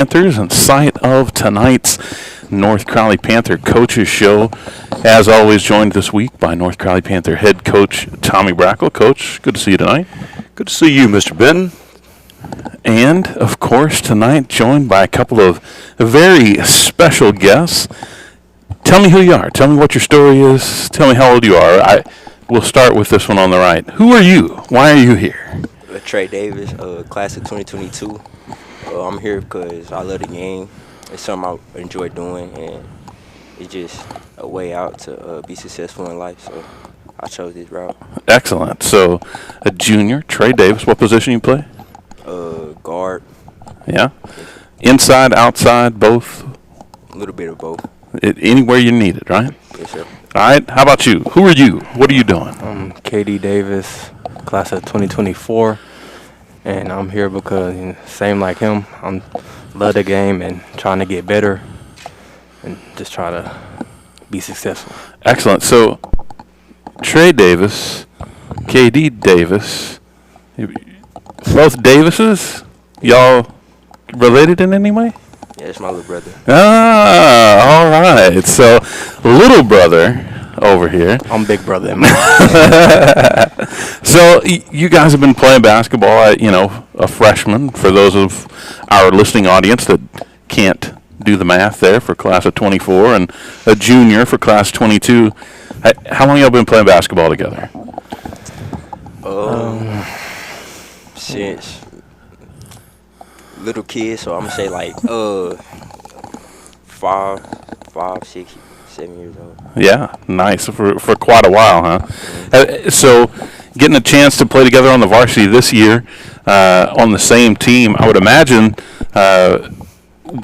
Panthers in sight of tonight's North Crowley Panther Coaches Show. As always, joined this week by North Crowley Panther head coach Tommy Brackle. Coach, good to see you tonight. Good to see you, Mr. Benton. And, of course, tonight joined by a couple of very special guests. Tell me who you are. Tell me what your story is. Tell me how old you are. We'll start with this one on the right. Who are you? Why are you here? Trey Davis, class of 2022. I'm here because I love the game. It's something I enjoy doing, and it's just a way out to be successful in life. So I chose this route. Excellent. So, a junior, Trey Davis. What position you play? Guard. Yeah. Inside, outside, both? A little bit of both. Anywhere you need it, right? Yes, sir. All right. How about you? Who are you? What are you doing? I'm KD Davis, class of 2024. And I'm here because, same like him, I'm love the game and trying to get better and just try to be successful. Excellent. So, Trey Davis, KD Davis, both Davises, y'all related in any way? Yeah, it's my little brother. Ah, all right. So, little brother over here. I'm big brother. So you guys have been playing basketball, a freshman, for those of our listening audience that can't do the math there, for class of 24, and a junior for class 22. How long y'all been playing basketball together? Since little kids, so I'm going to say like 5, 6, 7 years old. Yeah, nice. For quite a while, huh? So getting a chance to play together on the varsity this year on the same team, I would imagine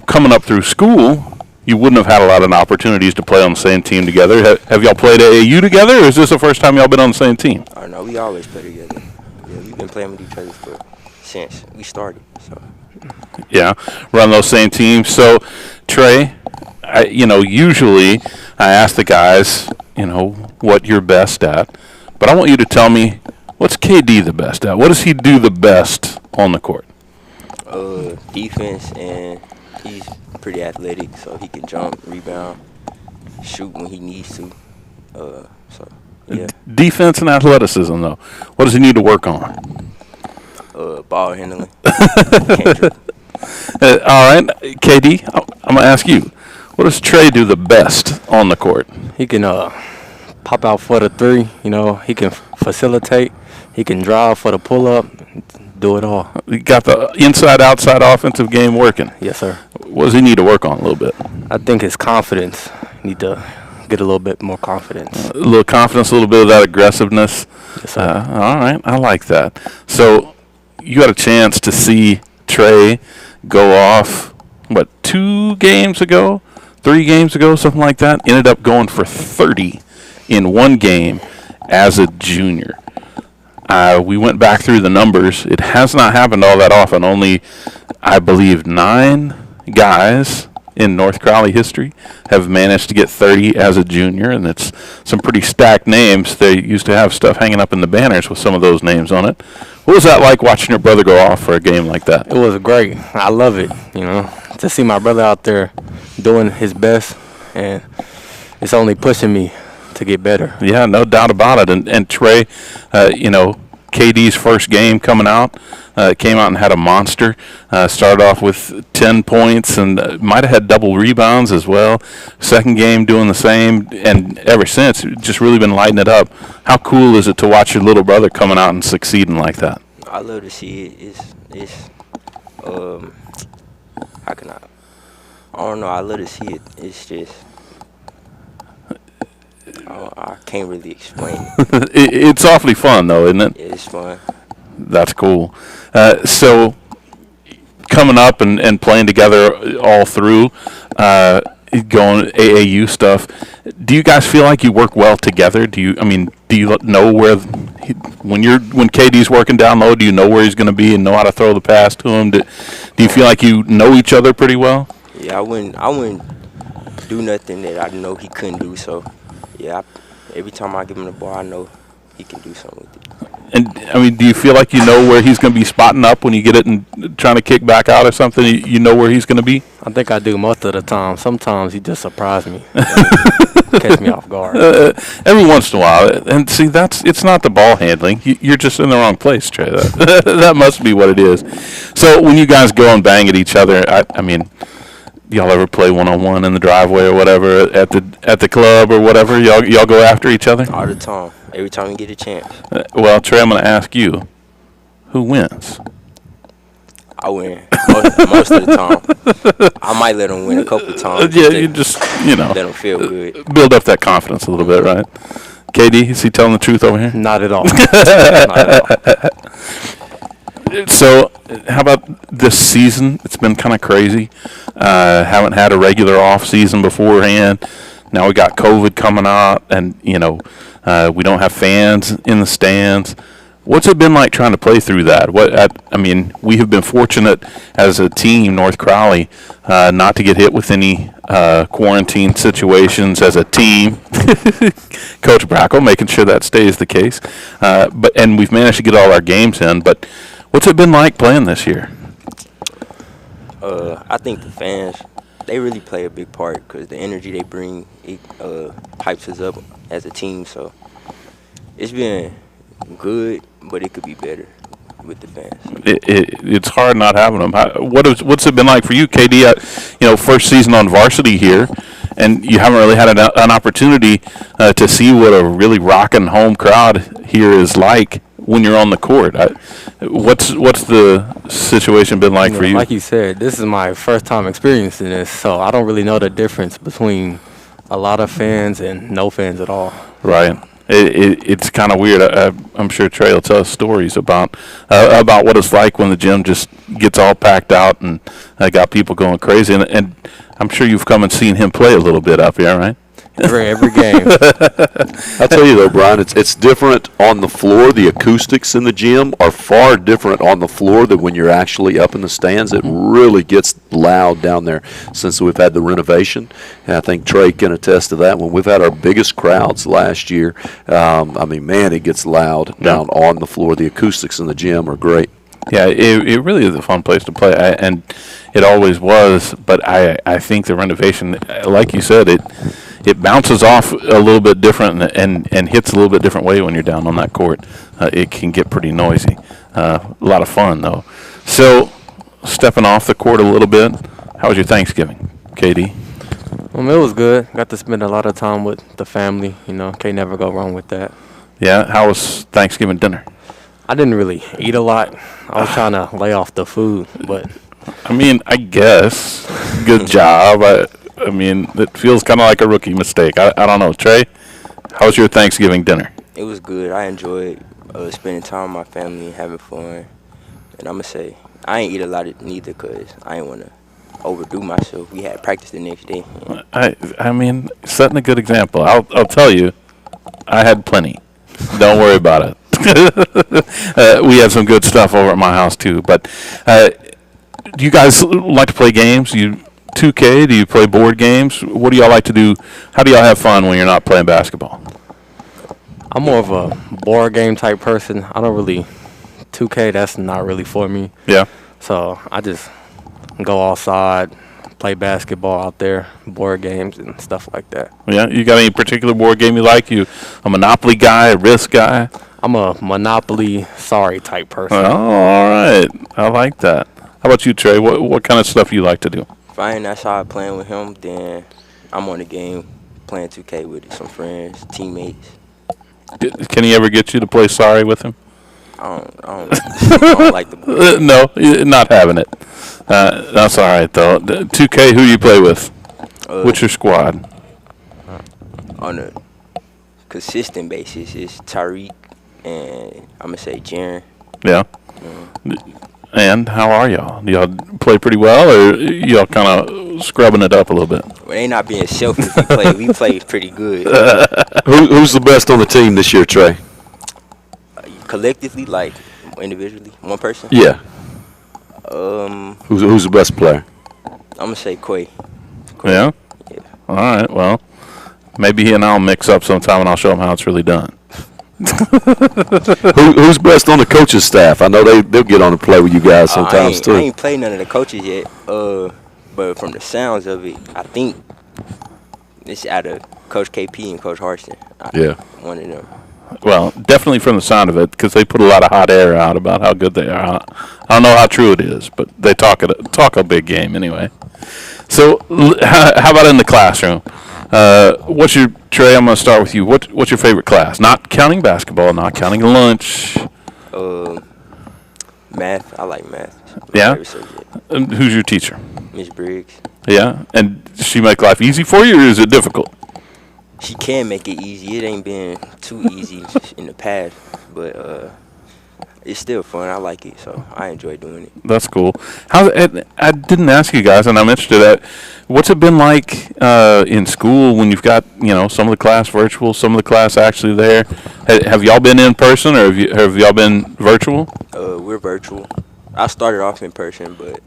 coming up through school, you wouldn't have had a lot of opportunities to play on the same team together. Have y'all played AAU together, or is this the first time y'all been on the same team? Oh, no, we always play together. Yeah, we've been playing with each other since we started. So. Yeah, run those same teams. So, Trey, usually I ask the guys, what you're best at. But I want you to tell me, what's KD the best at? What does he do the best on the court? Defense, and he's pretty athletic, so he can jump, rebound, shoot when he needs to. Yeah. Defense and athleticism, though. What does he need to work on? Ball handling. All right, KD, I'm going to ask you. What does Trey do the best on the court? He can pop out for the three. He can facilitate. He can drive for the pull-up. Do it all. You got the inside-outside offensive game working. Yes, sir. What does he need to work on a little bit? I think his confidence. Need to get a little bit more confidence. A little confidence, a little bit of that aggressiveness. Yes, sir. All right, I like that. So you got a chance to see Trey go off, 2 games ago? 3 games ago, something like that. Ended up going for 30 in one game as a junior. We went back through the numbers. It has not happened all that often. Only, I believe, 9 guys in North Crowley history have managed to get 30 as a junior, and it's some pretty stacked names. They used to have stuff hanging up in the banners with some of those names on it. What was that like, watching your brother go off for a game like that? It was great. I love it, to see my brother out there doing his best, and it's only pushing me to get better. Yeah, no doubt about it. And Trey, KD's first game coming out, came out and had a monster. Started off with 10 points and might have had double rebounds as well. Second game doing the same, and ever since, just really been lighting it up. How cool is it to watch your little brother coming out and succeeding like that? I love to see it. It's how can I don't know. I love to see it. It's just I can't really explain it. It's awfully fun, though, isn't it? Yeah, it's fun. That's cool. So coming up and playing together all through, going AAU stuff, do you guys feel like you work well together? Do you know where when KD's working down low, do you know where he's going to be and know how to throw the pass to him? Do you feel like you know each other pretty well? Yeah, I wouldn't do nothing that I know he couldn't do. So, yeah, every time I give him the ball, I know he can do something with it. And I mean, do you feel like you know where he's going to be spotting up when you get it and trying to kick back out or something? You know where he's going to be? I think I do most of the time. Sometimes he just surprised me, catch me off guard. Every once in a while. And see, it's not the ball handling. You're just in the wrong place, Trey. That must be what it is. So when you guys go and bang at each other, I mean, y'all ever play one-on-one in the driveway or whatever at the club or whatever? Y'all go after each other? All the time. Every time we get a chance. Well, Trey, I'm going to ask you, who wins? I win most of the time. I might let them win a couple times. Yeah, you just, let them feel good. build up that confidence a little bit, right? KD, is he telling the truth over here? Not at all. Not at all. So, how about this season? It's been kind of crazy. Haven't had a regular off season beforehand. Now we got COVID coming out, and we don't have fans in the stands. What's it been like trying to play through that? We have been fortunate as a team, North Crowley, not to get hit with any quarantine situations as a team. Coach Brackle making sure that stays the case. And we've managed to get all our games in. But what's it been like playing this year? I think the fans, they really play a big part because the energy they bring, it hypes us up as a team. So it's been good, but it could be better with the fans. It's hard not having them. What's it been like for you, KD? First season on varsity here, and you haven't really had an opportunity to see what a really rocking home crowd here is like when you're on the court. What's the situation been like for you? Like you said, this is my first time experiencing this, so I don't really know the difference between a lot of fans and no fans at all. Right. It's kind of weird. I'm sure Trey will tell us stories about what it's like when the gym just gets all packed out and got people going crazy. And I'm sure you've come and seen him play a little bit up here, right? Every game. I'll tell you though, Brian, it's different on the floor. The acoustics in the gym are far different on the floor than when you're actually up in the stands. It really gets loud down there since we've had the renovation. And I think Trey can attest to that. When we've had our biggest crowds last year, it gets loud down on the floor. The acoustics in the gym are great. Yeah, it really is a fun place to play, and it always was. But I think the renovation, like you said, it bounces off a little bit different and hits a little bit different way when you're down on that court. It can get pretty noisy. A lot of fun, though. So, stepping off the court a little bit, how was your Thanksgiving, KD? It was good. Got to spend a lot of time with the family. Can't never go wrong with that. Yeah, how was Thanksgiving dinner? I didn't really eat a lot. I was trying to lay off the food, but I guess. Good job. It feels kind of like a rookie mistake. I don't know. Trey, how was your Thanksgiving dinner? It was good. I enjoyed spending time with my family and having fun. And I'm going to say, I ain't eat a lot neither because I ain't want to overdo myself. We had practice the next day. Setting a good example. I'll tell you, I had plenty. Don't worry about it. We had some good stuff over at my house too. But do you guys like to play games? 2K? Do you play board games? What do y'all like to do? How do y'all have fun when you're not playing basketball? I'm more of a board game type person. I don't really 2K. That's not really for me. Yeah. So I just go outside, play basketball out there, board games and stuff like that. Yeah. You got any particular board game you like? You a Monopoly guy, a Risk guy? I'm a Monopoly sorry type person. Oh, all right. I like that. How about you, Trey? What kind of stuff you like to do? If I ain't outside playing with him, then I'm on the game playing 2K with some friends, teammates. Can he ever get you to play sorry with him? I don't like the board. No, you're not having it. That's all right, though. 2K, who do you play with? What's your squad? On a consistent basis, it's Tariq and I'm going to say Jaren. Yeah. And how are y'all? Do y'all play pretty well, or y'all kind of scrubbing it up a little bit? Well, they not being selfish. We play pretty good. Who's the best on the team this year, Trey? Collectively, like individually, one person? Yeah. Who's the best player? I'm going to say Quay. Yeah? Yeah. All right, well, maybe he and I'll mix up sometime and I'll show him how it's really done. Who's best on the coach's staff? I know they'll get on and play with you guys sometimes too. I ain't played none of the coaches yet. But from the sounds of it, I think it's out of Coach KP and Coach Harston. Yeah. One of them. Well, definitely from the sound of it, because they put a lot of hot air out about how good they are. I don't know how true it is, but they talk a big game anyway. So, how about in the classroom? Trey? I'm going to start with you. What's your favorite class? Not counting basketball, not counting lunch. Math. I like math. Yeah? Favorite subject. Who's your teacher? Miss Briggs. Yeah, and does she make life easy for you, or is it difficult? She can make it easy. It ain't been too easy in the past, but it's still fun. I like it, so I enjoy doing it. That's cool. I didn't ask you guys, and I'm interested at what's it been like in school when you've got some of the class virtual, some of the class actually there. Have y'all been in person, or have y'all been virtual? We're virtual. I started off in person, but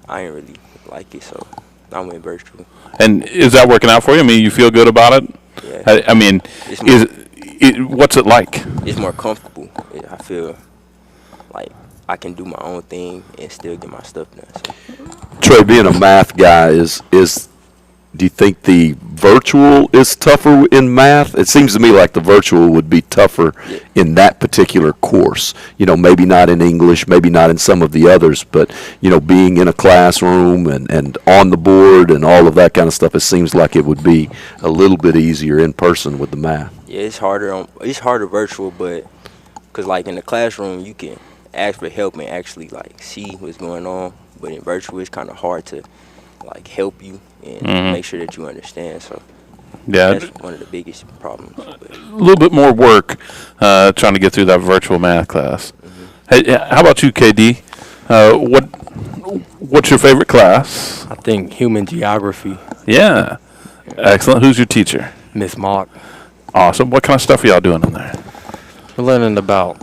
I ain't really like it, so I went virtual. And is that working out for you? I mean, you feel good about it? Yeah. I mean, what's it like? It's more comfortable. I feel like I can do my own thing and still get my stuff done. So. Trey, being a math guy, do you think the virtual is tougher in math? It seems to me like the virtual would be tougher in that particular course. Maybe not in English, maybe not in some of the others, but, being in a classroom and on the board and all of that kind of stuff, it seems like it would be a little bit easier in person with the math. Yeah, it's harder virtual, but because, like, in the classroom, you can ask for help and actually, like, see what's going on. But in virtual, it's kind of hard to, like, help you and make sure that you understand. So that's one of the biggest problems. But A little bit more work trying to get through that virtual math class. Hey, how about you, KD? What's your favorite class? I think human geography. Yeah. Excellent. Who's your teacher? Miss Mock. Awesome. What kind of stuff are y'all doing in there? We're learning about.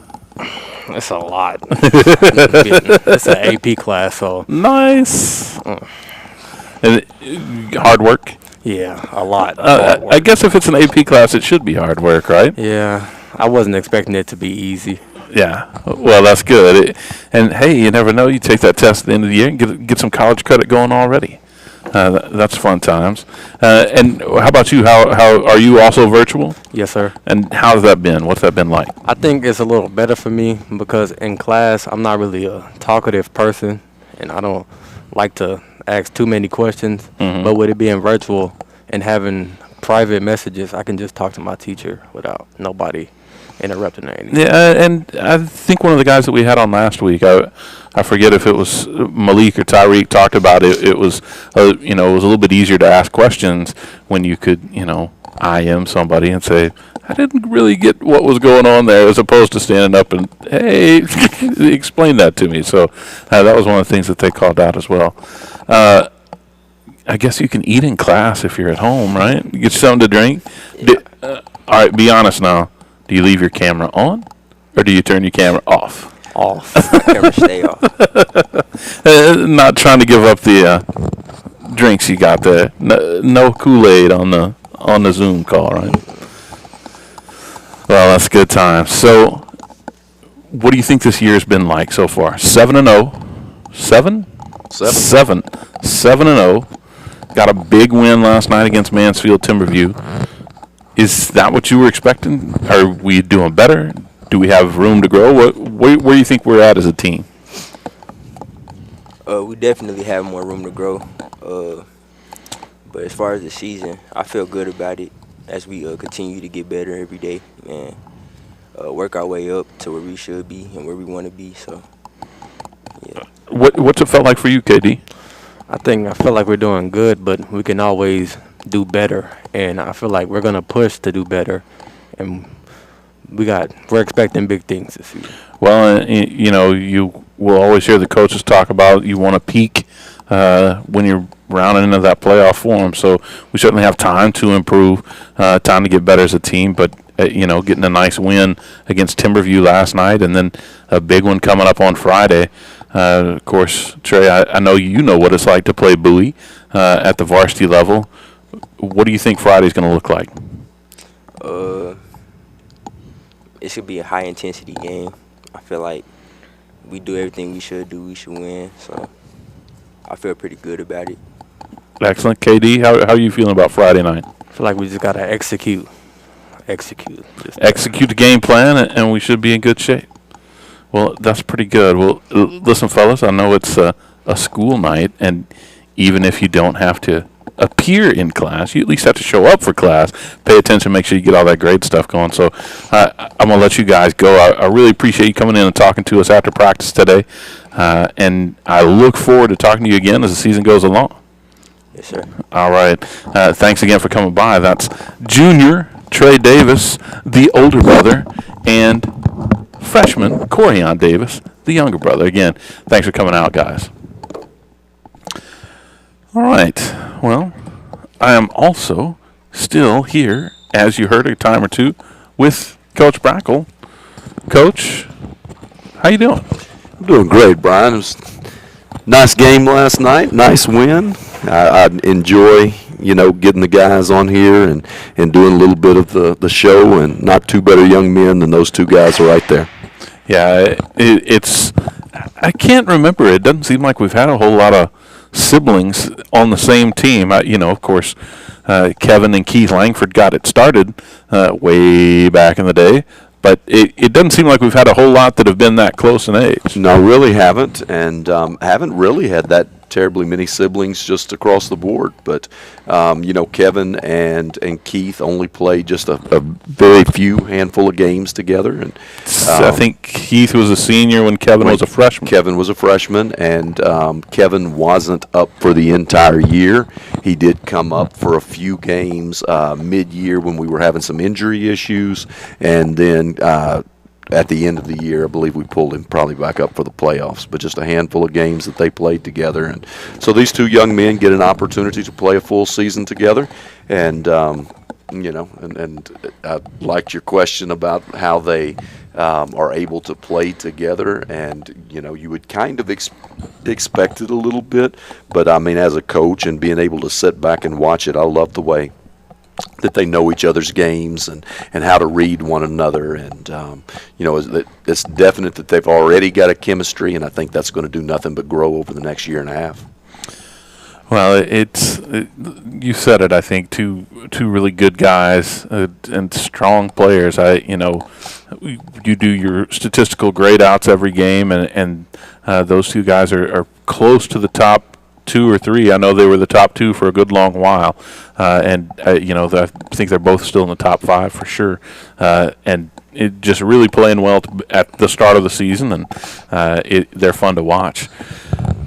It's a lot. It's an AP class, so. Nice. And hard work? Yeah, a lot. Hard work. I guess if it's an AP class, it should be hard work, right? Yeah, I wasn't expecting it to be easy. Yeah. Well, that's good. And, hey, you never know. You take that test at the end of the year and get some college credit going already. That's fun times. And how about you? How are you also virtual? Yes, sir. And how's that been? What's that been like? I think it's a little better for me because in class, I'm not really a talkative person, and I don't like to ask too many questions. But with it being virtual and having private messages, I can just talk to my teacher without nobody interrupting or anything. Yeah, and I think one of the guys that we had on last week, I forget if it was Malik or Tyreek, talked about it. It was, it was a little bit easier to ask questions when you could, IM somebody and say, I didn't really get what was going on there, as opposed to standing up and, hey, explain that to me. So that was one of the things that they called out as well. I guess you can eat in class if you're at home, right? You get something to drink. Yeah. All right, be honest now. Do you leave your camera on, or do you turn your camera off? Off. camera stay off. Not trying to give up the drinks you got there. No Kool-Aid on the Zoom call, right? Well, that's good times. So, what do you think this year's been like so far? 7-0. 7? 7-0. Got a big win last night against Mansfield Timberview. Is that what you were expecting? Are we doing better? Do we have room to grow? Where do you think we're at as a team? We definitely have more room to grow. But as far as the season, I feel good about it as we continue to get better every day and work our way up to where we should be and where we want to be. So, yeah. What's it felt like for you, KD? I feel like we're doing good, but we can always do better, and I feel like we're gonna push to do better, and we're expecting big things this season. Well, you will always hear the coaches talk about you want to peak when you're rounding into that playoff form. So we certainly have time to improve, time to get better as a team. But getting a nice win against Timberview last night, and then a big one coming up on Friday. Of course, Trey, I know you know what it's like to play Bowie at the varsity level. What do you think Friday's going to look like? it should be a high intensity game. I feel like we do everything we should do. We should win. So I feel pretty good about it. Excellent. KD, how are you feeling about Friday night? I feel like we just gotta execute. Just Execute the game plan, and we should be in good shape. Well, that's pretty good. Well, listen, fellas, I know it's a school night, and even if you don't have to appear in class, you at least have to show up for class, pay attention, make sure you get all that grade stuff going. So I'm going to let you guys go. I really appreciate you coming in and talking to us after practice today, and I look forward to talking to you again as the season goes along. Yes, sir. All right. Thanks again for coming by. That's junior Trey Davis, the older brother, and freshman Corian Davis, the younger brother. Again, thanks for coming out, guys. All right. Well, I am also still here, as you heard a time or two, with Coach Brackle. Coach, how you doing? I'm doing great, Brian. It was a nice game last night, nice win. I enjoy, getting the guys on here and doing a little bit of the show, and not two better young men than those two guys are right there. Yeah, it's I can't remember. It doesn't seem like we've had a whole lot of siblings on the same team. Of course, Kevin and Keith Langford got it started way back in the day, but it doesn't seem like we've had a whole lot that have been that close in age. No, really haven't, and haven't really had that terribly many siblings just across the board. But Kevin and Keith only played just a very few handful of games together, and I think Keith was a senior when Kevin was a freshman. Kevin was a freshman, and Kevin wasn't up for the entire year. He did come up for a few games mid-year when we were having some injury issues, and then at the end of the year, I believe we pulled him probably back up for the playoffs, but just a handful of games that they played together. And so these two young men get an opportunity to play a full season together. And, and I liked your question about how they are able to play together. And, you would kind of expect it a little bit. But, I mean, as a coach and being able to sit back and watch it, I love the way that they know each other's games and how to read one another. And, it's definite that they've already got a chemistry, and I think that's going to do nothing but grow over the next year and a half. Well, you said it. I think two really good guys and strong players. You do your statistical grade outs every game, and those two guys are close to the top 2 or 3. I know they were the top 2 for a good long while, and I think they're both still in the top 5 for sure. And it just really playing well at the start of the season, and they're fun to watch.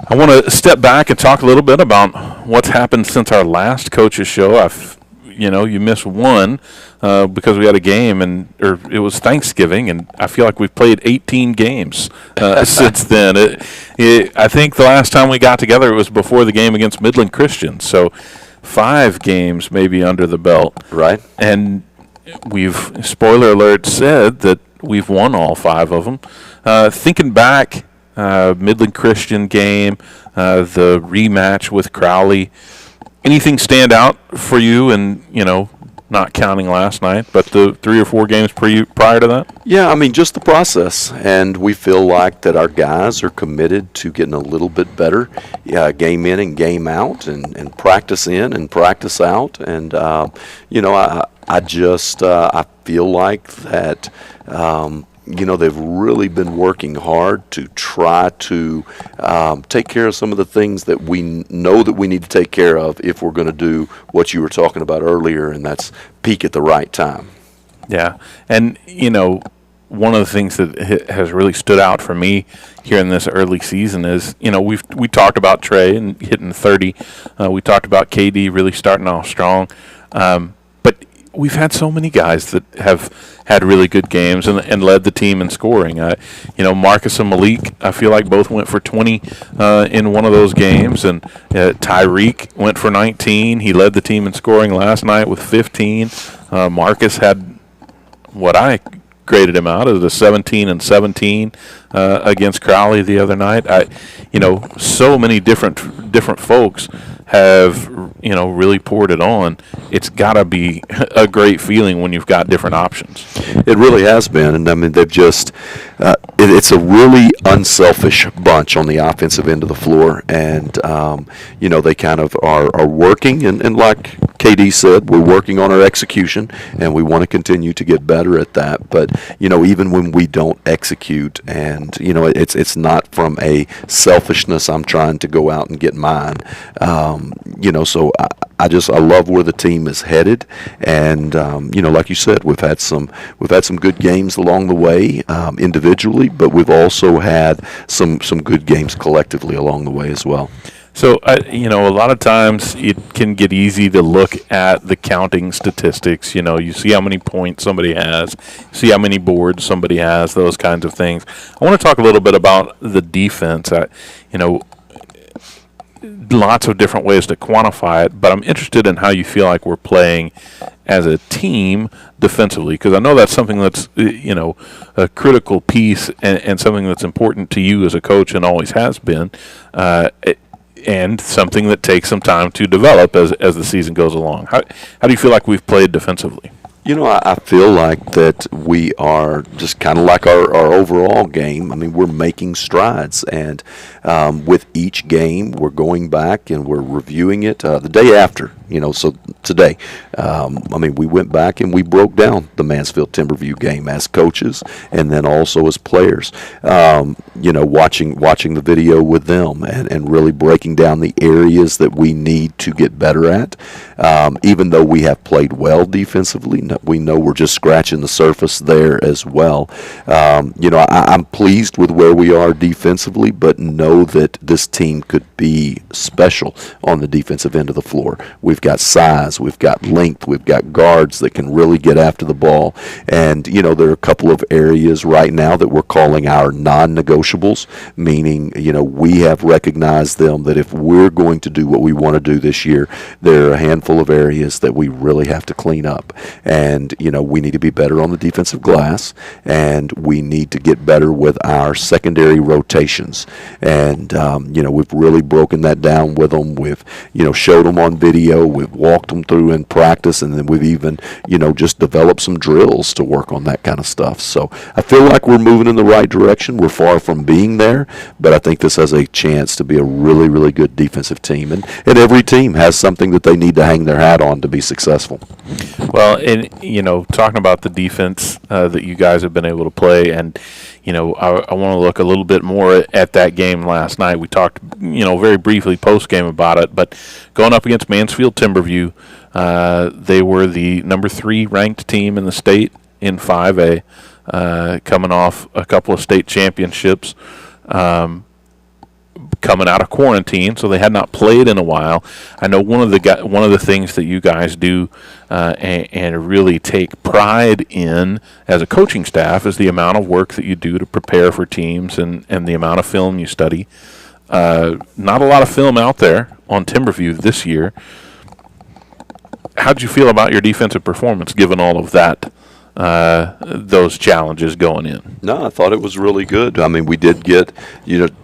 I want to step back and talk a little bit about what's happened since our last coaches show. You missed one because we had a game, or it was Thanksgiving, and I feel like we've played 18 games since then. I think the last time we got together, it was before the game against Midland Christian. So 5 games maybe under the belt. Right. And we've, spoiler alert, said that we've won all 5 of them. Thinking back, Midland Christian game, the rematch with Crowley, anything stand out for you? And not counting last night, but the 3 or 4 games prior to that? Yeah, I mean, just the process. And we feel like that our guys are committed to getting a little bit better game in and game out, and practice in and practice out. And, I feel like that, they've really been working hard to try to take care of some of the things that we know that we need to take care of if we're going to do what you were talking about earlier, and that's peak at the right time. Yeah, and one of the things that has really stood out for me here in this early season is we talked about Trey and hitting 30. We talked about KD really starting off strong, but we've had so many guys that have had really good games and led the team in scoring. Marcus and Malik, I feel like both went for 20 in one of those games, and Tyreek went for 19. He led the team in scoring last night with 15. Marcus had what I graded him out as a 17 and 17 against Crowley the other night. So many different folks have, really poured it on, it's got to be a great feeling when you've got different options. It really has been, and I mean they've just it's a really unselfish bunch on the offensive end of the floor, and they kind of are working, and like KD said, we're working on our execution, and we want to continue to get better at that. But even when we don't execute, and it's not from a selfishness. I'm trying to go out and get mine. So I love where the team is headed, and like you said, we've had some good games along the way individually, but we've also had some good games collectively along the way as well. So, a lot of times it can get easy to look at the counting statistics. You see how many points somebody has, see how many boards somebody has, those kinds of things. I want to talk a little bit about the defense. Lots of different ways to quantify it, but I'm interested in how you feel like we're playing as a team defensively, because I know that's something that's a critical piece and something that's important to you as a coach and always has been, and something that takes some time to develop as the season goes along. How do you feel like we've played defensively? I feel like that we are just kind of like our overall game. I mean, we're making strides, and with each game, we're going back and we're reviewing it the day after. So today, we went back and we broke down the Mansfield-Timberview game as coaches, and then also as players. Watching the video with them and really breaking down the areas that we need to get better at. Even though we have played well defensively, we know we're just scratching the surface there as well. I'm pleased with where we are defensively, but know that this team could be special on the defensive end of the floor. We've got size, we've got length, we've got guards that can really get after the ball. And, there are a couple of areas right now that we're calling our non-negotiables, meaning, we have recognized them that if we're going to do what we want to do this year, there are a handful of areas that we really have to clean up. And, we need to be better on the defensive glass, and we need to get better with our secondary rotations. And, we've really broken that down with them. We've, showed them on video. We've walked them through in practice, and then we've even, just developed some drills to work on that kind of stuff. So I feel like we're moving in the right direction. We're far from being there, but I think this has a chance to be a really, really good defensive team. And every team has something that they need to hang their hat on to be successful. Well, and, talking about the defense that you guys have been able to play, and, I want to look a little bit more at that game last night. We talked, very briefly post-game about it, but going up against Mansfield-Timberview, they were the number 3 ranked team in the state in 5A, coming off a couple of state championships, coming out of quarantine, so they had not played in a while. I know one of the things that you guys do and really take pride in as a coaching staff is the amount of work that you do to prepare for teams and the amount of film you study. Not a lot of film out there on Timberview this year. How'd you feel about your defensive performance given all of that? Those challenges going in? No, I thought it was really good. I mean, we did get,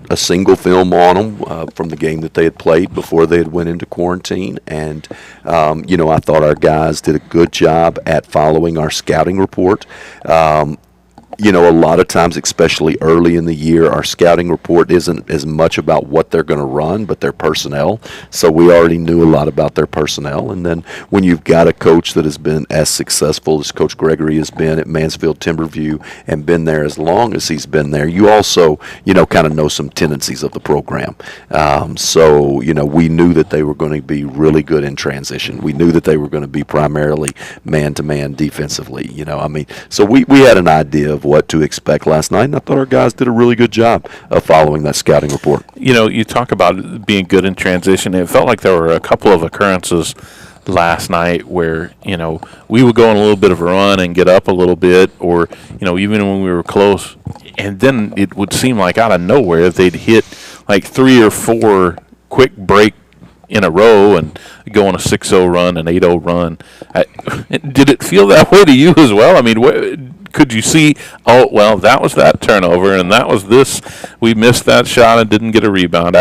a single film on them from the game that they had played before they had went into quarantine. And, I thought our guys did a good job at following our scouting report. A lot of times, especially early in the year, our scouting report isn't as much about what they're going to run, but their personnel. So we already knew a lot about their personnel. And then when you've got a coach that has been as successful as Coach Gregory has been at Mansfield-Timberview and been there as long as he's been there, you also, kind of know some tendencies of the program. So we knew that they were going to be really good in transition. We knew that they were going to be primarily man-to-man defensively. So we had an idea of what to expect last night, and I thought our guys did a really good job of following that scouting report. You talk about being good in transition. It felt like there were a couple of occurrences last night where, we would go on a little bit of a run and get up a little bit, or, even when we were close, and then it would seem like out of nowhere they'd hit like 3 or 4 quick break in a row and go on a 6-0 run, an 8-0 run. Did it feel that way to you as well? I mean, could you see, that was that turnover, and that was this, we missed that shot and didn't get a rebound?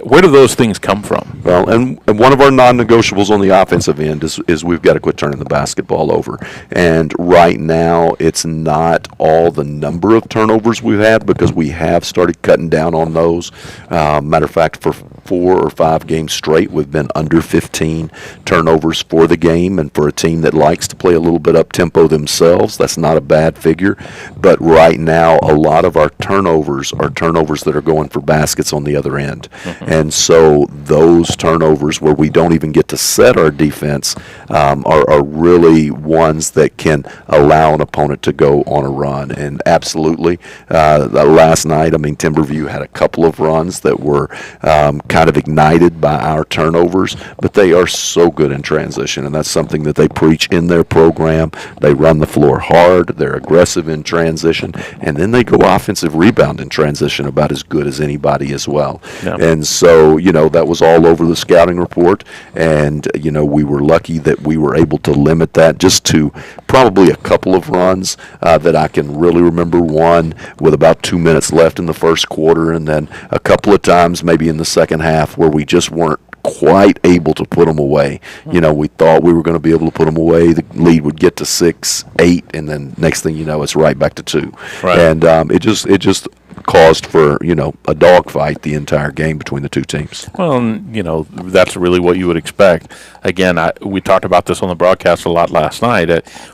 Where do those things come from? Well, and one of our non-negotiables on the offensive end is we've got to quit turning the basketball over. And right now, it's not all the number of turnovers we've had because we have started cutting down on those. Matter of fact, for 4 or 5 games straight, we've been under 15 turnovers for the game. And for a team that likes to play a little bit up-tempo themselves, that's not a bad figure. But right now, a lot of our turnovers are turnovers that are going for baskets on the other end. Mm-hmm. And so those turnovers where we don't even get to set our defense are really ones that can allow an opponent to go on a run. And absolutely, last night, I mean, Timberview had a couple of runs that were kind of ignited by our turnovers, but they are so good in transition, and that's something that they preach in their program. They run the floor hard, they're aggressive in transition, and then they go offensive rebound in transition about as good as anybody as well. Yeah. And so, that was all over the scouting report, and, we were lucky that we were able to limit that just to probably a couple of runs that I can really remember. One with about 2 minutes left in the first quarter, and then a couple of times maybe in the second half where we just weren't quite able to put them away. We thought we were going to be able to put them away. The lead would get to 6, 8, and then next thing you know, it's right back to 2. Right. And it just caused for a dogfight the entire game between the two teams. Well, that's really what you would expect. Again, we talked about this on the broadcast a lot last night.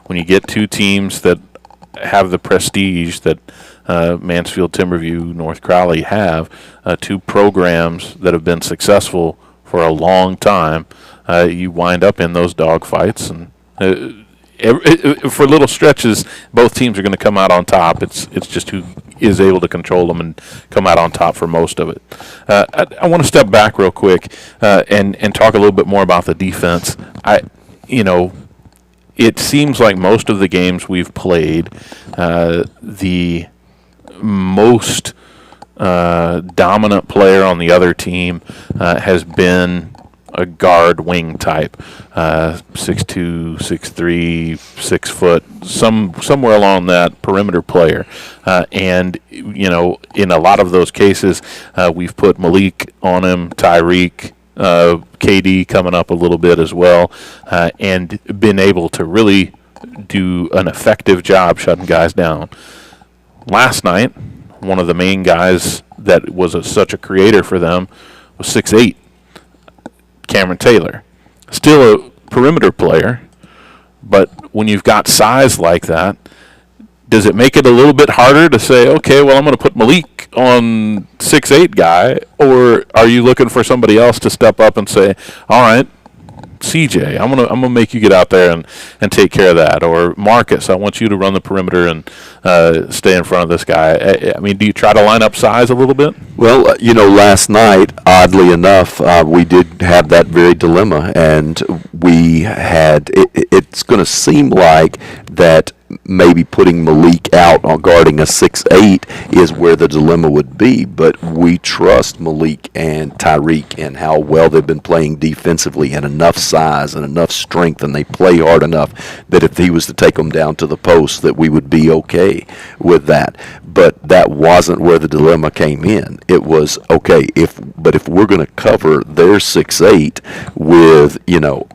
When you get two teams that have the prestige that Mansfield, Timberview, North Crowley have, two programs that have been successful for a long time, you wind up in those dogfights, and for little stretches, both teams are going to come out on top. It's just who is able to control them and come out on top for most of it. I want to step back real quick and talk a little bit more about the defense. It seems like most of the games we've played, the most dominant player on the other team has been a guard wing type, 6'2", 6'3", 6 foot, somewhere along that perimeter player. And in a lot of those cases, we've put Malik on him, Tyreek, KD coming up a little bit as well, and been able to really do an effective job shutting guys down. Last night, one of the main guys that was such a creator for them was 6'8", Cameron Taylor. Still a perimeter player, but when you've got size like that, does it make it a little bit harder to say, okay, well, I'm going to put Malik on 6'8" guy, or are you looking for somebody else to step up and say, all right, CJ, I'm gonna make you get out there and take care of that, or Marcus, I want you to run the perimeter and stay in front of this guy. I mean, do you try to line up size a little bit? Well, last night, oddly enough, we did have that very dilemma, and we had. It's going to seem like that maybe putting Malik out on guarding a 6'8" is where the dilemma would be, but we trust Malik and Tyreek and how well they've been playing defensively, and enough size and enough strength, and they play hard enough that if he was to take them down to the post, that we would be okay with that. But that wasn't where the dilemma came in. It was, okay, if we're going to cover their 6'8" with,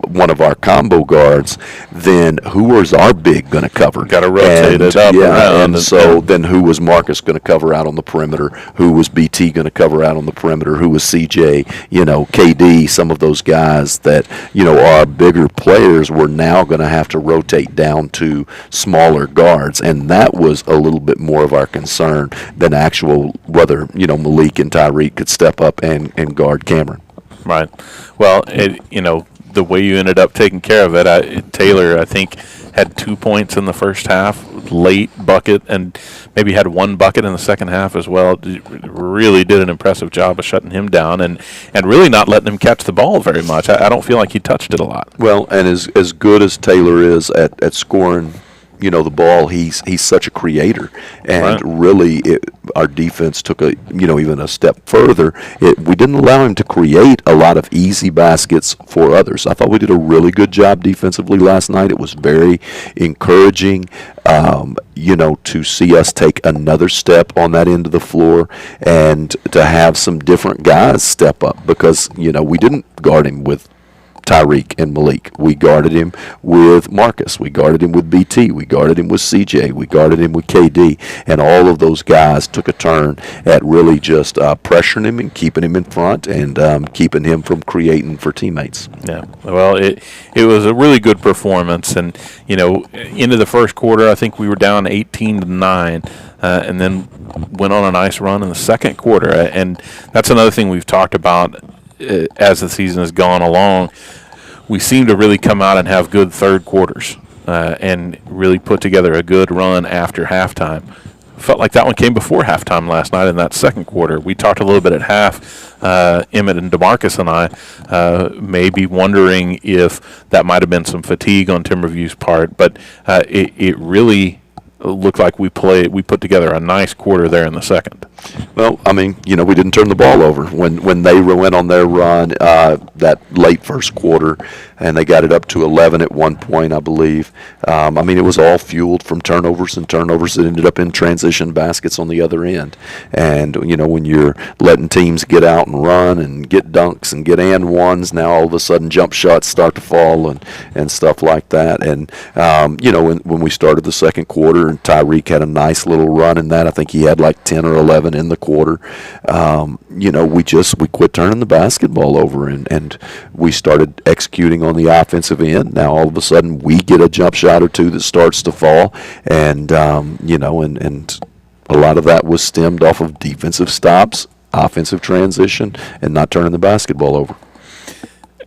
one of our combo guards, then who is our big going to cover? Got to rotate it up around. And so then who was Marcus going to cover out on the perimeter? Who was BT going to cover out on the perimeter? Who was CJ? KD, some of those guys that, are bigger players were now going to have to rotate down to smaller guards. And that was a little bit more of our concern than actual whether, Malik and Tyreek could step up and guard Cameron. Right. Well, the way you ended up taking care of it, Taylor, I think, had 2 points in the first half, late bucket, and maybe had 1 bucket in the second half as well. Really did an impressive job of shutting him down and really not letting him catch the ball very much. I don't feel like he touched it a lot. Well, and as good as Taylor is at scoring, the ball, he's such a creator, and Right. really, our defense took even a step further. We didn't allow him to create a lot of easy baskets for others. I thought we did a really good job defensively last night. It was very encouraging, to see us take another step on that end of the floor, and to have some different guys step up, because we didn't guard him with Tyreek and Malik. We guarded him with Marcus. We guarded him with BT. We guarded him with CJ. We guarded him with KD. And all of those guys took a turn at really just pressuring him and keeping him in front, and keeping him from creating for teammates. Yeah. Well, it was a really good performance, and into the first quarter, I think we were down 18-9, and then went on a nice run in the second quarter. And that's another thing we've talked about as the season has gone along. We seem to really come out and have good third quarters, and really put together a good run after halftime. Felt like that one came before halftime last night in that second quarter. We talked a little bit at half, Emmett and DeMarcus and I, maybe wondering if that might have been some fatigue on Timberview's part, but it really looked like we put together a nice quarter there in the second. Well, we didn't turn the ball over when they went on their run that late first quarter, and they got it up to 11 at one point, I believe. It was all fueled from turnovers that ended up in transition baskets on the other end. And when you're letting teams get out and run and get dunks and get and ones, now all of a sudden jump shots start to fall and stuff like that. And when we started the second quarter, and Tyreek had a nice little run in that, I think he had like 10 or 11 in the quarter. We quit turning the basketball over, and we started executing on the offensive end. Now all of a sudden we get a jump shot or two that starts to fall, and and a lot of that was stemmed off of defensive stops, offensive transition, and not turning the basketball over.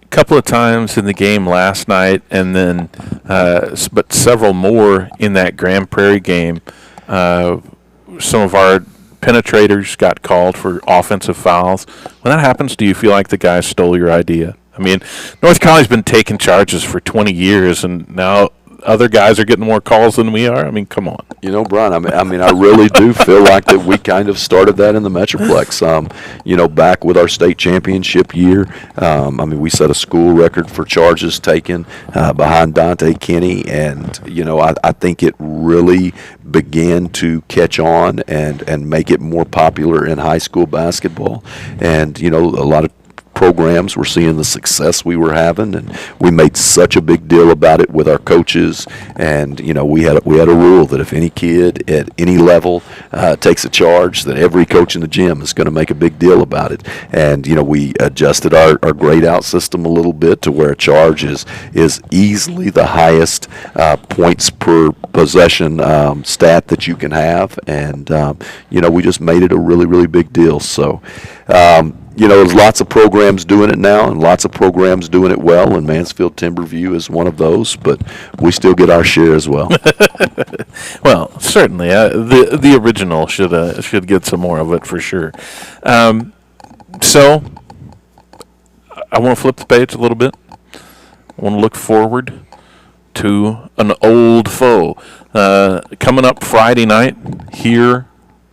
Couple of times in the game last night, and then but several more in that Grand Prairie game. Some of our penetrators got called for offensive fouls. When that happens, do you feel like the guys stole your idea? North County's been taking charges for 20 years, and now other guys are getting more calls than we are. Come on. Brian, I really do feel like that we kind of started that in the Metroplex. Back with our state championship year, we set a school record for charges taken behind Dante Kenny, and I think it really began to catch on and make it more popular in high school basketball. And a lot of programs were seeing the success we were having, and we made such a big deal about it with our coaches. And we had a rule that if any kid at any level takes a charge, that every coach in the gym is going to make a big deal about it. And we adjusted our grade out system a little bit to where a charge is easily the highest points per possession stat that you can have. And we just made it a really, really big deal. So there's lots of programs doing it now, and lots of programs doing it well, and Mansfield Timberview is one of those, but we still get our share as well. Well, certainly. The original should get some more of it for sure. So I want to flip the page a little bit. I want to look forward to an old foe. Coming up Friday night here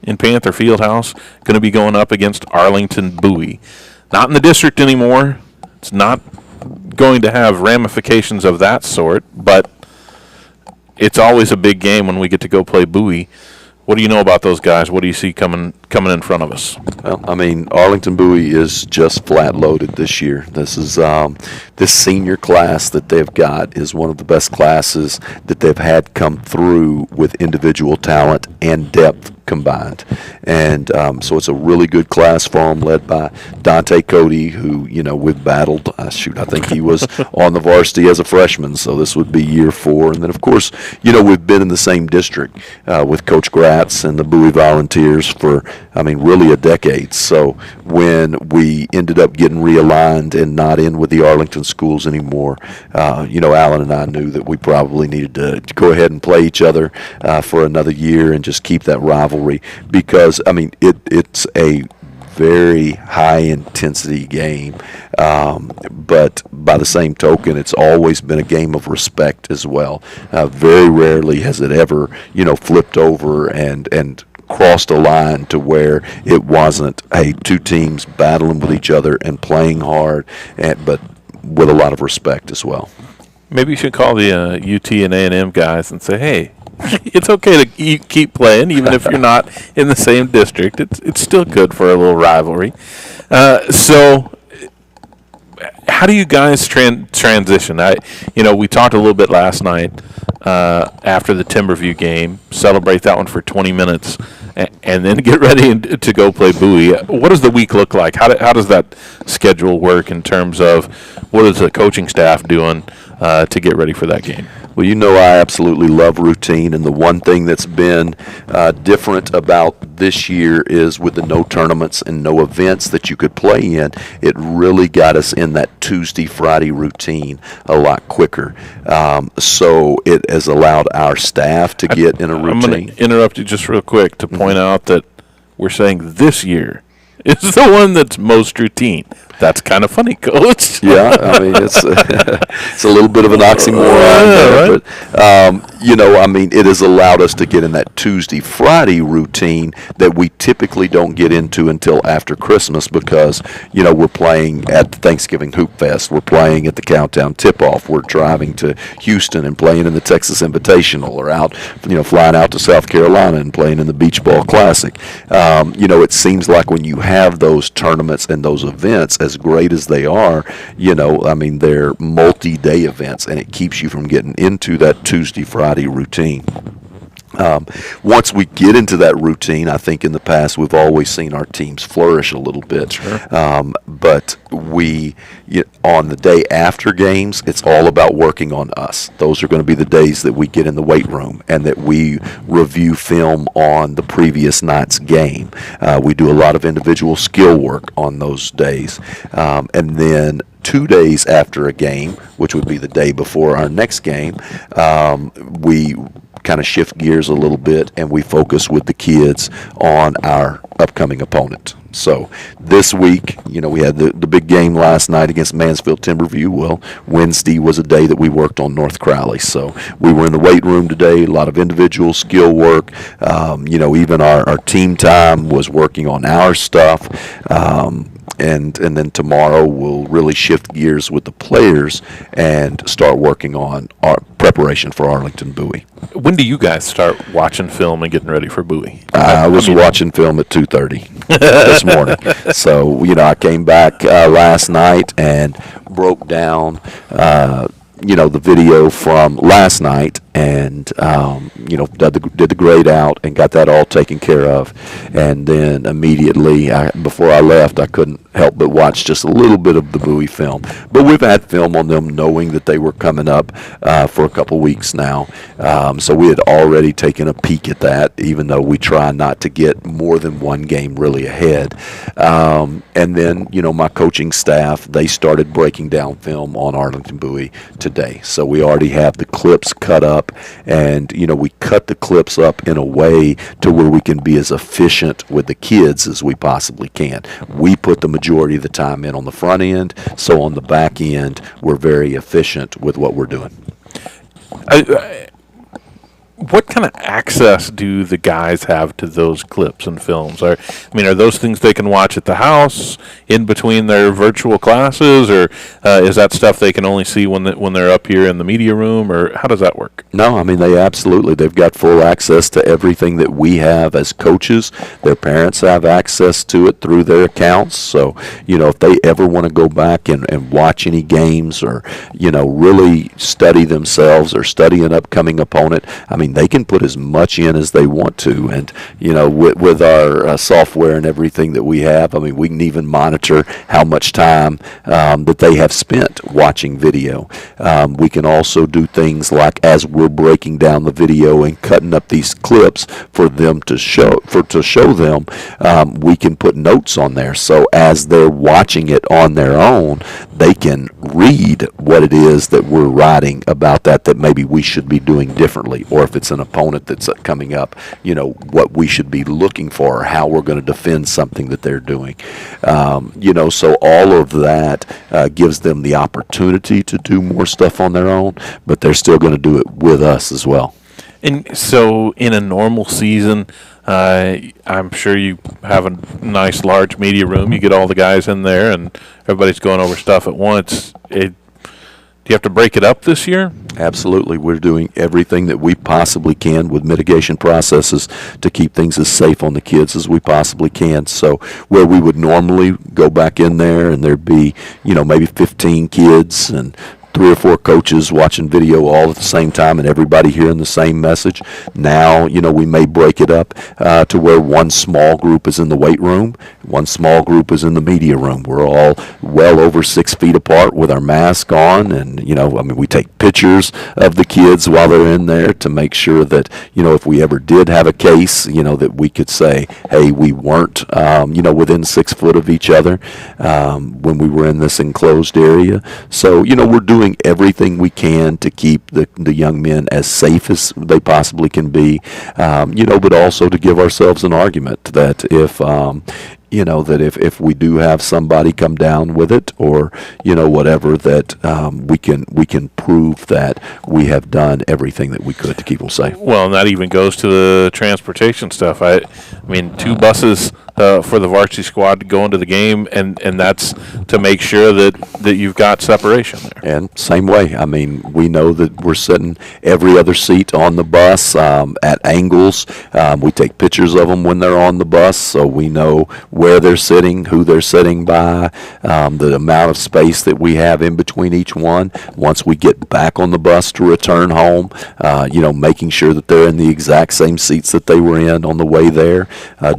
in Panther Fieldhouse, going to be going up against Arlington Bowie. Not in the district anymore. It's not going to have ramifications of that sort, but it's always a big game when we get to go play Bowie. What do you know about those guys? What do you see coming in front of us? Well, Arlington Bowie is just flat loaded this year. This is this senior class that they've got is one of the best classes that they've had come through with individual talent and depth combined. And so it's a really good class for them, led by Dante Cody, who, we've battled. I think he was on the varsity as a freshman, so this would be year 4. And then, of course, we've been in the same district with Coach Gratz and the Bowie Volunteers for, really a decade. So when we ended up getting realigned and not in with the Arlington schools anymore, Alan and I knew that we probably needed to go ahead and play each other for another year and just keep that rivalry, because it's a very high-intensity game. But by the same token, it's always been a game of respect as well. Very rarely has it ever, flipped over and crossed a line to where it wasn't, hey, two teams battling with each other and playing hard, but with a lot of respect as well. Maybe you should call the UT and A&M guys and say, hey, it's okay to keep playing, even if you're not in the same district. It's still good for a little rivalry. So how do you guys transition? We talked a little bit last night after the Timberview game. Celebrate that one for 20 minutes, and then get ready to go play Bowie. What does the week look like? How does that schedule work in terms of what is the coaching staff doing to get ready for that game? Well, I absolutely love routine, and the one thing that's been different about this year is with the no tournaments and no events that you could play in, it really got us in that Tuesday, Friday routine a lot quicker. So it has allowed our staff to get in a routine. I'm going to interrupt you just real quick to point out that we're saying this year is the one that's most routine. That's kind of funny, Coach. Yeah, I mean, it's a little bit of an oxymoron there, right? But it has allowed us to get in that Tuesday, Friday routine that we typically don't get into until after Christmas because, we're playing at the Thanksgiving Hoop Fest, we're playing at the Countdown Tip-Off, we're driving to Houston and playing in the Texas Invitational, or out, flying out to South Carolina and playing in the Beach Ball Classic. It seems like when you have those tournaments and those events, as great as they are, they're multi-day events, and it keeps you from getting into that Tuesday, Friday routine. Once we get into that routine, I think in the past we've always seen our teams flourish a little bit. Sure. But on the day after games, it's all about working on us. Those are going to be the days that we get in the weight room and that we review film on the previous night's game. We do a lot of individual skill work on those days. And then 2 days after a game, which would be the day before our next game, we kind of shift gears a little bit and we focus with the kids on our upcoming opponent. So this week, we had the big game last night against Mansfield Timberview. Well, Wednesday was a day that we worked on North Crowley. So we were in the weight room today, a lot of individual skill work. Even our team time was working on our stuff. And then tomorrow we'll really shift gears with the players and start working on our preparation for Arlington Bowie. When do you guys start watching film and getting ready for Bowie? I was watching film at 2:30 this morning. So, I came back last night and broke down the video from last night and, did the grade out and got that all taken care of. And then immediately, before I left, I couldn't help but watch just a little bit of the Bowie film. But we've had film on them knowing that they were coming up for a couple weeks now. So we had already taken a peek at that, even though we try not to get more than one game really ahead. And then, my coaching staff, they started breaking down film on Arlington Bowie today. So we already have the clips cut up, and, we cut the clips up in a way to where we can be as efficient with the kids as we possibly can. We put the majority of the time in on the front end, so on the back end, we're very efficient with what we're doing. What kind of access do the guys have to those clips and films? Are those things they can watch at the house in between their virtual classes, or is that stuff they can only see when they're up here in the media room, or how does that work? No, they've got full access to everything that we have as coaches. Their parents have access to it through their accounts. So, if they ever want to go back and watch any games or, really study themselves or study an upcoming opponent, they can put as much in as they want to. And, with our software and everything that we have, we can even monitor how much time that they have spent watching video. We can also do things like, as we're breaking down the video and cutting up these clips for them to show them, we can put notes on there. So as they're watching it on their own, they can read what it is that we're writing about that maybe we should be doing differently, or if if it's an opponent that's coming up, what we should be looking for, or how we're going to defend something that they're doing. So all of that gives them the opportunity to do more stuff on their own, but they're still going to do it with us as well. And so in a normal season, I'm sure you have a nice large media room. You get all the guys in there and everybody's going over stuff at once. Do you have to break it up this year? Absolutely. We're doing everything that we possibly can with mitigation processes to keep things as safe on the kids as we possibly can. So where we would normally go back in there and there'd be, maybe 15 kids and 3 or 4 coaches watching video all at the same time and everybody hearing the same message. Now, we may break it up to where one small group is in the weight room, one small group is in the media room. We're all well over 6 feet apart with our mask on, and, we take pictures of the kids while they're in there to make sure that, if we ever did have a case, that we could say, hey, we weren't, within 6 foot of each other when we were in this enclosed area. So, we're doing everything we can to keep the young men as safe as they possibly can be, but also to give ourselves an argument that if we do have somebody come down with it or whatever, that we can prove that we have done everything that we could to keep them safe. Well, and that even goes to the transportation stuff. I mean, 2 buses for the varsity squad to go into the game, and that's to make sure that you've got separation there. And same way, we know that we're sitting every other seat on the bus at angles. We take pictures of them when they're on the bus, so we know where they're sitting, who they're sitting by, the amount of space that we have in between each one. Once we get back on the bus to return home, making sure that they're in the exact same seats that they were in on the way there.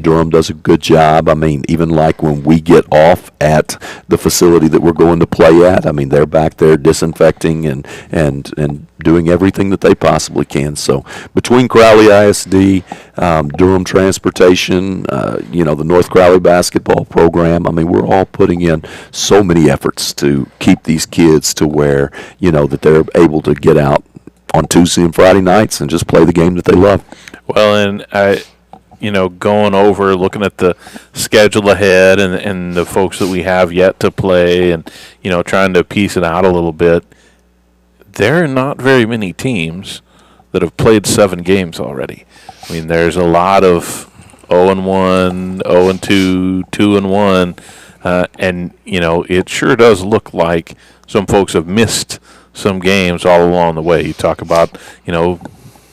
Durham does a good job. Even like when we get off at the facility that we're going to play at, they're back there disinfecting and doing everything that they possibly can. So between Crowley ISD, Durham Transportation, the North Crowley basketball program, we're all putting in so many efforts to keep these kids to where, that they're able to get out on Tuesday and Friday nights and just play the game that they love. Well, and going over, looking at the schedule ahead and the folks that we have yet to play and, trying to piece it out a little bit, there are not very many teams that have played 7 games already. There's a lot of 0-1, 0-2, 2-1, and, it sure does look like some folks have missed some games all along the way. You talk about,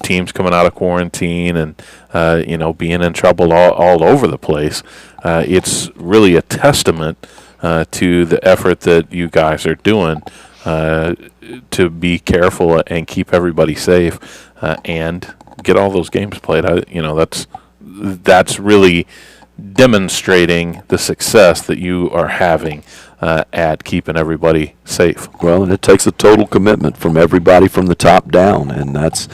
teams coming out of quarantine and, being in trouble all over the place. It's really a testament to the effort that you guys are doing to be careful and keep everybody safe and get all those games played. That's really demonstrating the success that you are having at keeping everybody safe. Well, and it takes a total commitment from everybody from the top down, and that's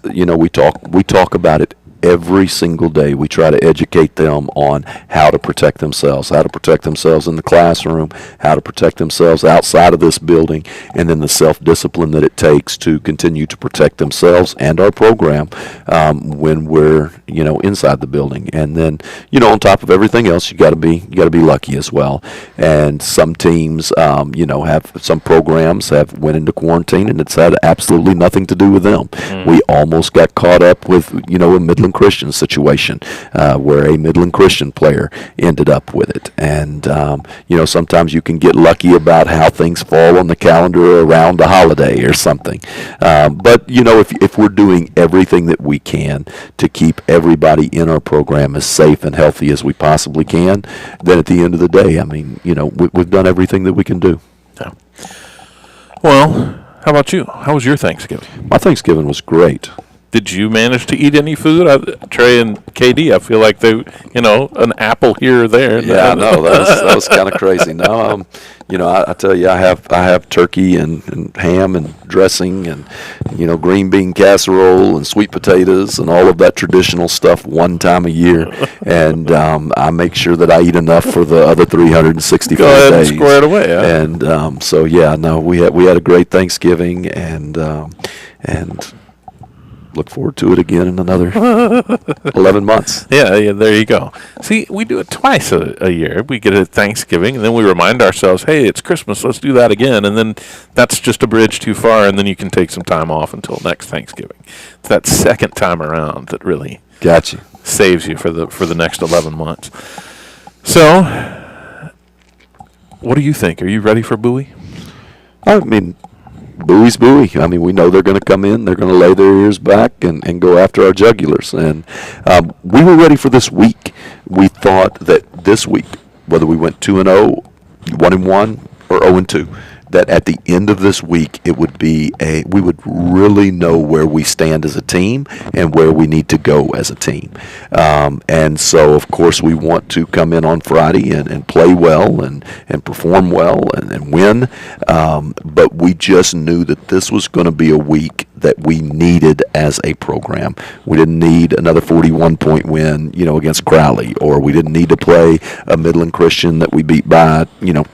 we talk about it every single day. We try to educate them on how to protect themselves in the classroom, how to protect themselves outside of this building, and then the self-discipline that it takes to continue to protect themselves and our program when we're inside the building. And then on top of everything else, you got to be lucky as well. And some teams have some programs have went into quarantine, and it's had absolutely nothing to do with them. We almost got caught up with a Midland Christian situation where a Midland Christian player ended up with it. And sometimes you can get lucky about how things fall on the calendar around a holiday or something. But if we're doing everything that we can to keep everybody in our program as safe and healthy as we possibly can, then at the end of the day, we've done everything that we can do. Yeah. Well, how about you? How was your Thanksgiving? My Thanksgiving was great. Did you manage to eat any food? Trey and KD, I feel like they, an apple here or there. Yeah, no, that was kind of crazy. No, I tell you, I have turkey and ham and dressing and green bean casserole and sweet potatoes and all of that traditional stuff one time a year, and I make sure that I eat enough for the other 364 Go ahead days. And square it away. Huh? And so yeah, no, we had a great Thanksgiving and look forward to it again in another 11 months. Yeah, there you go. See, we do it twice a year. We get it at Thanksgiving, and then we remind ourselves, hey, it's Christmas, let's do that again. And then that's just a bridge too far, and then you can take some time off until next Thanksgiving. It's that second time around that really Got you. saves you for the next 11 months. So, what do you think? Are you ready for Bowie? I mean, Bowie's Bowie. I mean, we know they're going to come in. They're going to lay their ears back and go after our jugulars. And we were ready for this week. We thought that this week, whether we went 2-0, 1-1, or 0-2, that at the end of this week it would be we would really know where we stand as a team and where we need to go as a team. And so, of course, we want to come in on Friday and play well and perform well and win. But we just knew that this was going to be a week that we needed as a program. We didn't need another 41-point win, against Crowley, or we didn't need to play a Midland Christian that we beat by,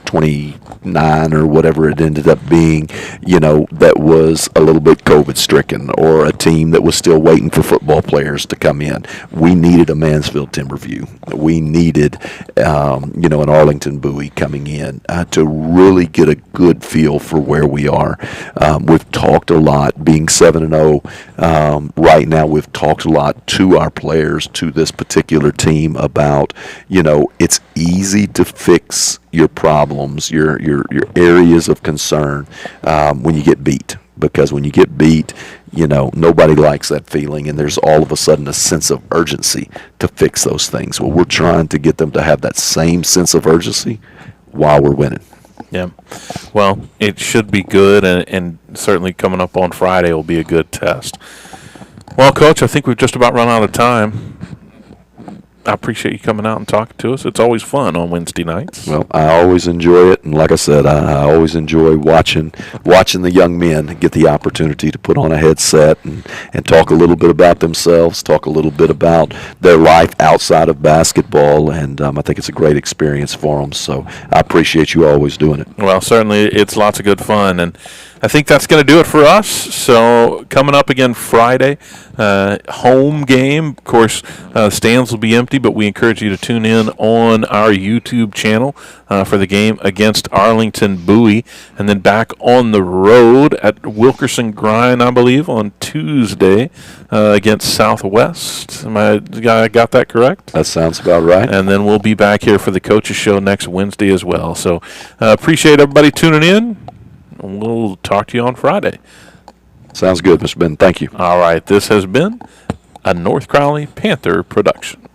29 or whatever it ended up being, that was a little bit COVID-stricken, or a team that was still waiting for football players to come in. We needed a Mansfield Timberview. We needed, an Arlington Bowie coming in to really get a good feel for where we are. We've talked a lot, being 7-0 right now. We've talked a lot to our players, to this particular team, about it's easy to fix your problems, your areas of concern when you get beat. Because when you get beat, nobody likes that feeling, and there's all of a sudden a sense of urgency to fix those things. Well, we're trying to get them to have that same sense of urgency while we're winning. Yeah. Well, it should be good, and certainly coming up on Friday will be a good test. Well, Coach, I think we've just about run out of time. I appreciate you coming out and talking to us. It's always fun on Wednesday nights. Well, I always enjoy it, and like I said, I always enjoy watching the young men get the opportunity to put on a headset and talk a little bit about themselves, talk a little bit about their life outside of basketball, and I think it's a great experience for them. So I appreciate you always doing it. Well, certainly it's lots of good fun, and I think that's going to do it for us. So coming up again Friday, home game. Of course, stands will be empty, but we encourage you to tune in on our YouTube channel for the game against Arlington Bowie, and then back on the road at Wilkerson Grind, I believe, on Tuesday against Southwest. I got that correct? That sounds about right. And then we'll be back here for the Coaches Show next Wednesday as well. So appreciate everybody tuning in. We'll talk to you on Friday. Sounds good, Mr. Ben. Thank you. All right. This has been a North Crowley Panther production.